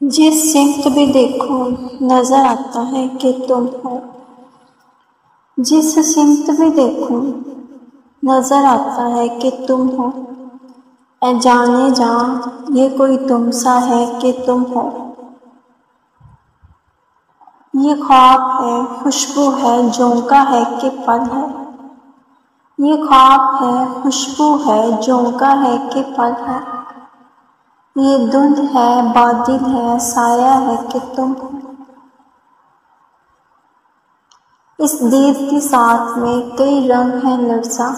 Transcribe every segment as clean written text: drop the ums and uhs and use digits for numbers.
جس سمت بھی دیکھو نظر آتا ہے کہ تم ہو، جس سمت بھی دیکھو نظر آتا ہے کہ تم ہو، اے جانے جاں یہ کوئی تم سا ہے کہ تم ہو۔ یہ خواب ہے، خوشبو ہے، جھونکا ہے کہ پل ہے، یہ خواب ہے، خوشبو ہے، جھونکا ہے کہ پل ہے، یہ دھند ہے، بادل ہے، سایہ ہے کہ تم ہو۔ اس دید کی ساتھ میں کئی رنگ ہیں لرزاں،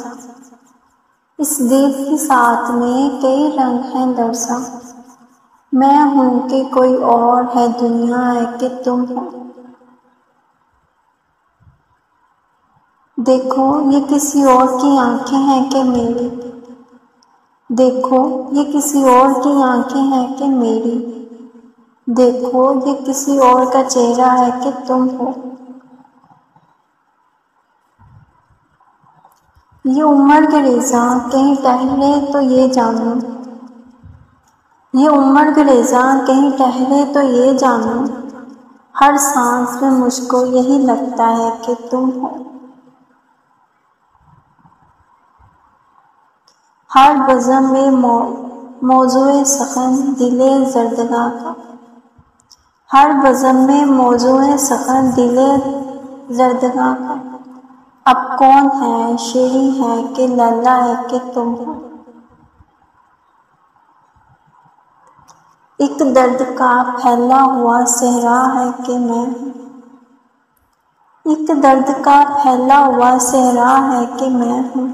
اس دید کی ساتھ میں کئی رنگ ہیں لرزاں، میں ہوں کہ کوئی اور ہے، دنیا ہے کہ تم ہو۔ دیکھو یہ کسی اور کی آنکھیں ہیں کہ میری، دیکھو یہ کسی اور کی آنکھیں ہیں کہ میری، دیکھو یہ کسی اور کا چہرہ ہے کہ تم ہو۔ یہ عمر گریزاں کہیں ٹہلے تو یہ جانوں، یہ عمر گریزاں کہیں ٹہلے تو یہ جانوں، ہر سانس میں مجھ کو یہی لگتا ہے کہ تم ہو۔ ہر بزم میں موضوع سخن دل زردگاں کا، ہر بزم میں موضوع سخن دل زردگاں کا، اب کون ہے، شیریں ہے کہ لیلا ہے کہ تم ہو۔ ایک درد کا پھیلا ہوا صحرا ہے کہ میں ہوں، ایک درد کا پھیلا ہوا صحرا ہے کہ میں ہوں،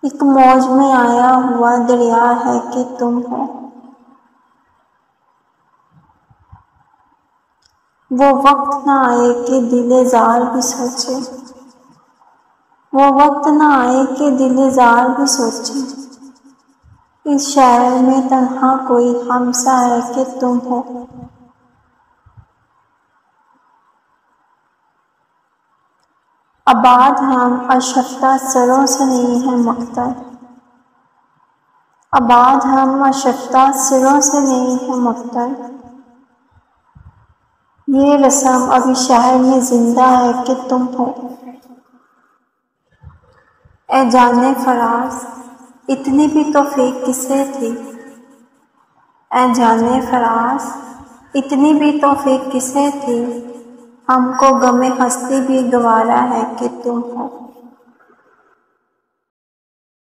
ایک موج میں آیا ہوا دریا ہے کہ تم ہو۔ وہ وقت نہ آئے کہ دل زار بھی سوچے، وہ وقت نہ آئے کہ دل زار بھی سوچے، اس شہر میں تنہا کوئی ہم سا ہے کہ تم ہو۔ آباد ہم آشفتہ سروں سے نہیں ہیں مختر، آباد ہم آشفتہ سروں سے نہیں ہیں مختر، یہ رسم ابھی شہر میں زندہ ہے کہ تم ہو۔ اے جانے فراز اتنی بھی توفیق کسے تھی، اے جانے فراز اتنی بھی توفیق کسے تھی، ہم کو غم ہستی بھی گوارا ہے کہ تم ہو۔